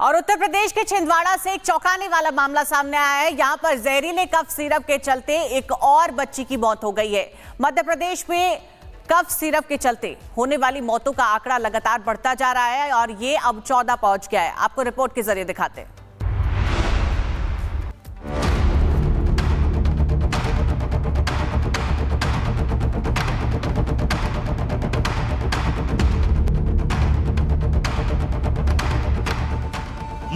और उत्तर प्रदेश के छिंदवाड़ा से एक चौंकाने वाला मामला सामने आया है। यहां पर जहरीले कफ सिरप के चलते एक और बच्ची की मौत हो गई है। मध्य प्रदेश में कफ सिरप के चलते होने वाली मौतों का आंकड़ा लगातार बढ़ता जा रहा है और ये अब 14 पहुंच गया है। आपको रिपोर्ट के जरिए दिखाते हैं।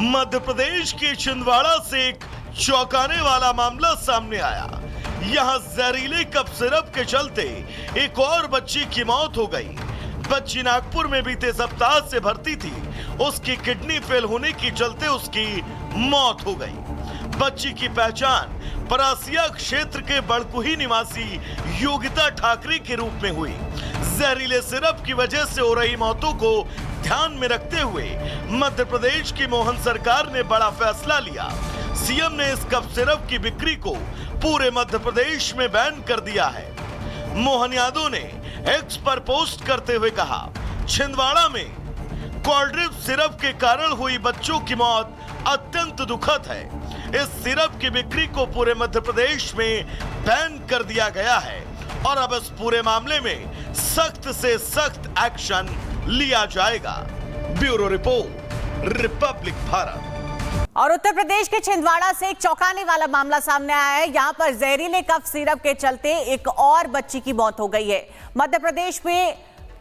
मध्य प्रदेश के छिंदवाड़ा से एक चौंकाने वाला मामला सामने आया। यहां जहरीले कफ सिरप के चलते एक और बच्ची की मौत हो गई। बच्ची नागपुर में बीते सप्ताह से भर्ती थी। उसकी किडनी फेल होने के चलते उसकी मौत हो गई। बच्ची की पहचान परासिया क्षेत्र के बड़कुही निवासी योगिता ठाकरे के रूप में हुई। जहरीले सिरप की वजह से हो रही मौतों को ध्यान में रखते हुए मध्य प्रदेश की मोहन सरकार ने बड़ा फैसला लिया। सीएम ने इस कफ सिरप की बिक्री को पूरे मध्य प्रदेश में बैन कर दिया है। मोहन यादव ने एक्स पर पोस्ट करते हुए कहा, छिंदवाड़ा में कोल्ड ड्रिंक सिरप के कारण हुई बच्चों की मौत अत्यंत दुखद है। इस सिरप की बिक्री को पूरे मध्य प्रदेश में बैन कर दिया गया है और अब इस पूरे मामले में सख्त से सख्त एक्शन लिया जाएगा। Bureau report, Republic Bharat. और उत्तर प्रदेश के छिंदवाड़ा से एक चौंकाने वाला मामला सामने आया है। यहां पर जहरीले कफ सिरप के चलते एक और बच्ची की मौत हो गई है। मध्य प्रदेश में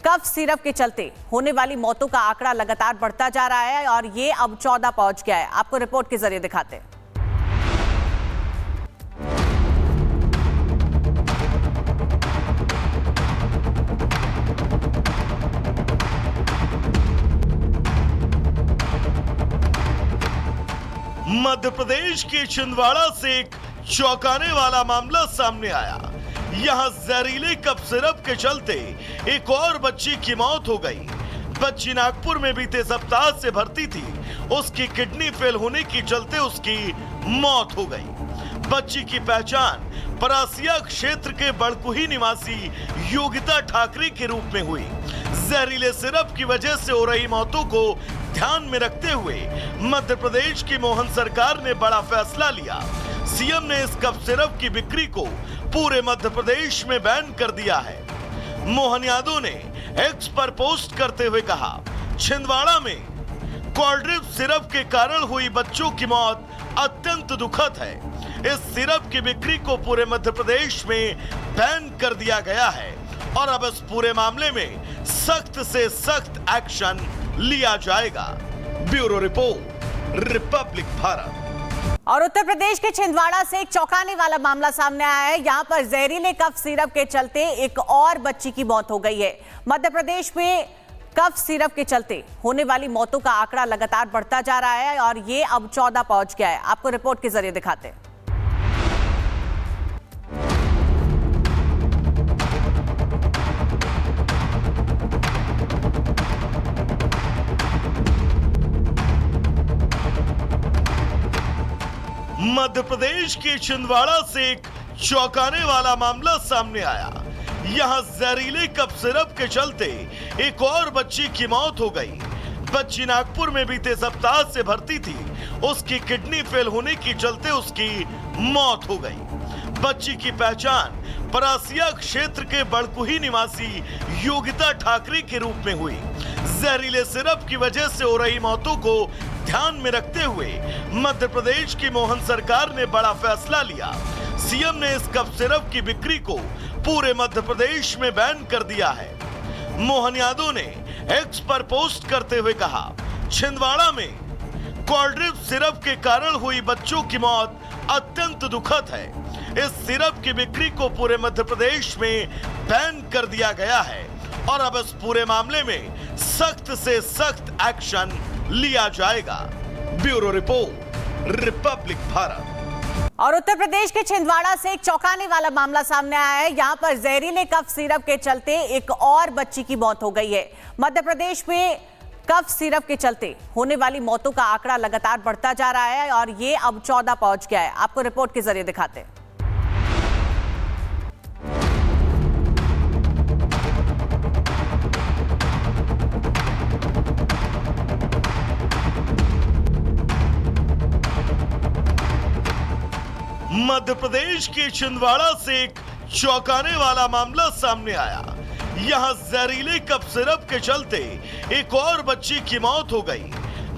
कफ सिरप के चलते होने वाली मौतों का आंकड़ा लगातार बढ़ता जा रहा है और ये अब 14 पहुंच गया है। आपको रिपोर्ट के जरिए दिखाते हैं। मध्य प्रदेश के छिंदवाड़ा से एक चौंकाने वाला मामला सामने आया। यहां जहरीले कफ सिरप के चलते एक और बच्ची की मौत हो गई। बच्ची नागपुर में बीते सप्ताह से भर्ती थी। उसकी किडनी फेल होने के चलते उसकी मौत हो गई। बच्ची की पहचान परासिया क्षेत्र के बड़कुही निवासी योगिता ठाकरे के रूप में हुई। जहरीले सिरप की वजह से हो रही मौतों को ध्यान में रखते हुए मध्य प्रदेश की मोहन सरकार ने बड़ा फैसला लिया। सीएम ने इस कफ सिरप की बिक्री को पूरे मध्य प्रदेश में बैन कर दिया है। मोहन यादव ने एक्स पर पोस्ट करते हुए कहा, छिंदवाड़ा में कोल्ड ड्रिंक सिरप के कारण हुई बच्चों की मौत अत्यंत दुखद है। इस सिरप की बिक्री को पूरे मध्य प्रदेश में बैन कर दिया गया है और अब इस पूरे मामले में सख्त से सख्त एक्शन लिया जाएगा। Bureau report, Republic Bharat. और उत्तर प्रदेश के छिंदवाड़ा से एक चौंकाने वाला मामला सामने आया है। यहां पर जहरीले कफ सिरप के चलते एक और बच्ची की मौत हो गई है। मध्य प्रदेश में कफ सिरप के चलते होने वाली मौतों का आंकड़ा लगातार बढ़ता जा रहा है और ये अब 14 पहुंच गया है। आपको रिपोर्ट के जरिए दिखाते हैं। मध्य प्रदेश के छिंदवाड़ा से एक चौंकाने वाला मामला सामने आया। यहां जहरीले कफ सिरप के चलते एक और बच्ची की मौत हो गई। बच्ची नागपुर में बीते सप्ताह से भर्ती थी। उसकी किडनी फेल होने के चलते उसकी मौत हो गई। बच्ची की पहचान परासिया क्षेत्र के बड़कुही निवासी योगिता ठाकरे के रूप में हुई। जहरीले सिरप की वजह से हो रही मौतों को ध्यान में रखते हुए मध्य प्रदेश की मोहन सरकार ने बड़ा फैसला लिया। सीएम ने इस कफ सिरप की बिक्री को पूरे मध्य प्रदेश में बैन कर दिया है। मोहन यादव ने एक्स पर पोस्ट करते हुए कहा, छिंदवाड़ा में कोल्ड ड्रिंक सिरप के कारण हुई बच्चों की मौत अत्यंत दुखद है। इस सिरप की बिक्री को पूरे मध्य प्रदेश में बैन कर दिया गया है और अब इस पूरे मामले में सख्त से सख्त एक्शन लिया जाएगा। Bureau report, Republic Bharat. और उत्तर प्रदेश के छिंदवाड़ा से एक चौंकाने वाला मामला सामने आया है। यहां पर जहरीले कफ सिरप के चलते एक और बच्ची की मौत हो गई है। मध्य प्रदेश में कफ सिरप के चलते होने वाली मौतों का आंकड़ा लगातार बढ़ता जा रहा है और ये अब 14 पहुंच गया है। आपको रिपोर्ट के जरिए दिखाते हैं। मध्य प्रदेश के छिंदवाड़ा से एक चौंकाने वाला मामला सामने आया। यहां जहरीले कफ सिरप के चलते एक और बच्ची की मौत हो गई।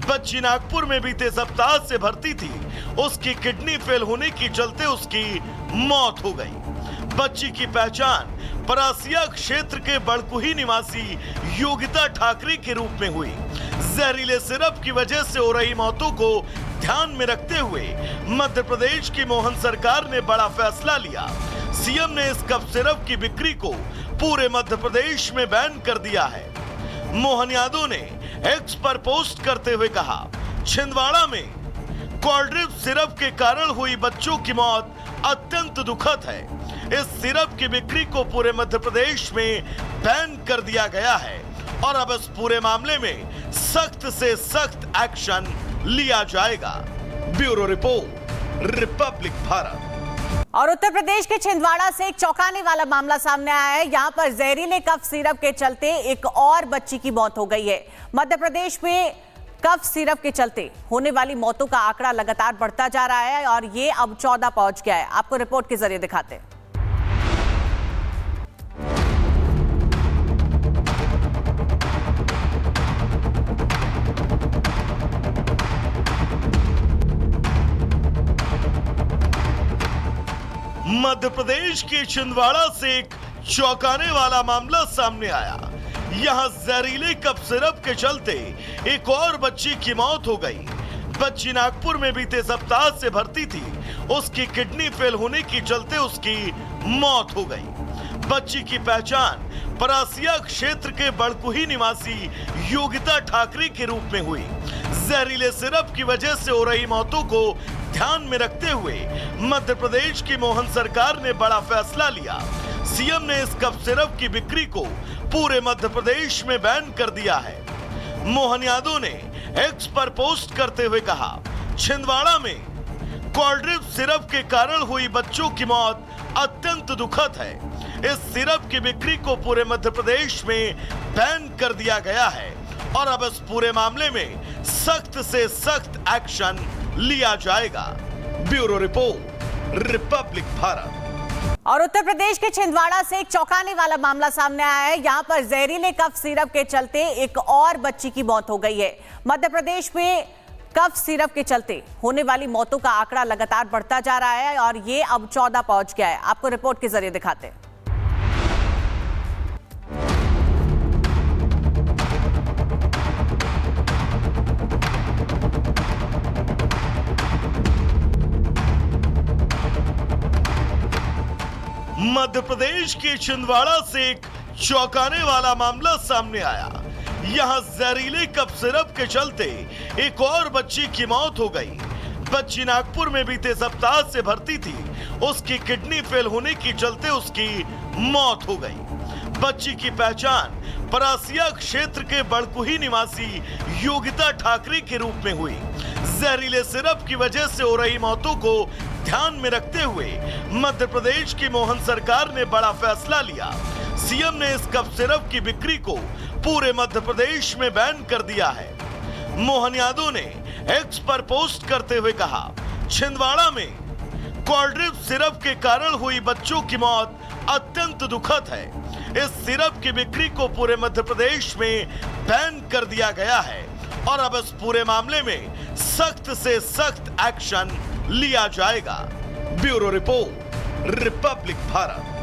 बच्ची नागपुर में बीते सप्ताह से भर्ती थी। उसकी किडनी फेल होने के चलते उसकी मौत हो गई। बच्ची की पहचान परासिया क्षेत्र के बड़कुही निवासी योगिता ठाकरे के रूप में हुई। जहरीले सिरप की वजह से हो रही मौतों को ध्यान में रखते हुए मध्य प्रदेश की मोहन सरकार ने बड़ा फैसला लिया। सीएम ने इस कफ सिरप की बिक्री को पूरे मध्य प्रदेश में बैन कर दिया है। मोहन यादव ने एक्स पर पोस्ट करते हुए कहा, छिंदवाड़ा में कोल्ड ड्रिंक सिरप के कारण हुई बच्चों की मौत अत्यंत दुखद है। इस सिरप की बिक्री को पूरे मध्य प्रदेश में बैन कर दिया गया है और अब इस पूरे मामले में सख्त से सख्त एक्शन लिया जाएगा। Bureau report, Republic Bharat. और उत्तर प्रदेश के छिंदवाड़ा से एक चौंकाने वाला मामला सामने आया है। यहां पर जहरीले कफ सिरप के चलते एक और बच्ची की मौत हो गई है। मध्य प्रदेश में कफ सिरप के चलते होने वाली मौतों का आंकड़ा लगातार बढ़ता जा रहा है और ये अब 14 पहुंच गया है। आपको रिपोर्ट के जरिए दिखाते हैं। मध्य प्रदेश के छिंदवाड़ा से एक चौंकाने वाला मामला सामने आया। यहां जहरीले कफ सिरप के चलते एक और बच्ची की मौत हो गई। बच्ची नागपुर में बीते सप्ताह से भर्ती थी। उसकी किडनी फेल होने के चलते उसकी मौत हो गई। बच्ची की पहचान परासिया क्षेत्र के बड़कुही निवासी योगिता ठाकरे के रूप में हुई। जहरीले सिरप की वजह से हो रही मौतों को ध्यान में रखते हुए मध्य प्रदेश की मोहन सरकार ने बड़ा फैसला लिया। सीएम ने इस कफ सिरप की बिक्री को पूरे मध्य प्रदेश में बैन कर दिया है। मोहन यादव ने एक्स पर पोस्ट करते हुए कहा, छिंदवाड़ा में कोल्ड ड्रिंक सिरप के कारण हुई बच्चों की मौत अत्यंत दुखद है। इस सिरप की बिक्री को पूरे मध्य प्रदेश में बैन कर दिया गया है और अब इस पूरे मामले में सख्त से सख्त एक्शन लिया जाएगा। Bureau report, Republic Bharat. और उत्तर प्रदेश के छिंदवाड़ा से एक चौंकाने वाला मामला सामने आया है। यहां पर जहरीले कफ सिरप के चलते एक और बच्ची की मौत हो गई है। मध्य प्रदेश में कफ सिरप के चलते होने वाली मौतों का आंकड़ा लगातार बढ़ता जा रहा है और ये अब 14 पहुंच गया है। आपको रिपोर्ट के जरिए दिखाते हैं। मध्य प्रदेश के छिंदवाड़ा से एक चौंकाने वाला मामला सामने आया। यहां जहरीले कफ सिरप के चलते एक और बच्ची की मौत हो गई। बच्ची नागपुर में बीते सप्ताह से भर्ती थी। उसकी किडनी फेल होने के चलते उसकी मौत हो गई। बच्ची की पहचान परासिया क्षेत्र के बड़कुही निवासी योगिता ठाकरे के रूप में हुई। जहरीले सिरप की वजह से हो रही मौतों को ध्यान में रखते हुए मध्य प्रदेश की मोहन सरकार ने बड़ा फैसला लिया। सीएम ने इस कफ सिरप की बिक्री को पूरे मध्य प्रदेश में बैन कर दिया है। मोहन यादव ने एक्स पर पोस्ट करते हुए कहा, छिंदवाड़ा में कोल्ड ड्रिंक सिरप के कारण हुई बच्चों की मौत अत्यंत दुखद है। इस सिरप की बिक्री को पूरे मध्य प्रदेश में बैन कर दिया गया है और अब इस पूरे मामले में सख्त से सख्त एक्शन लिया जाएगा। Bureau report, Republic Bharat.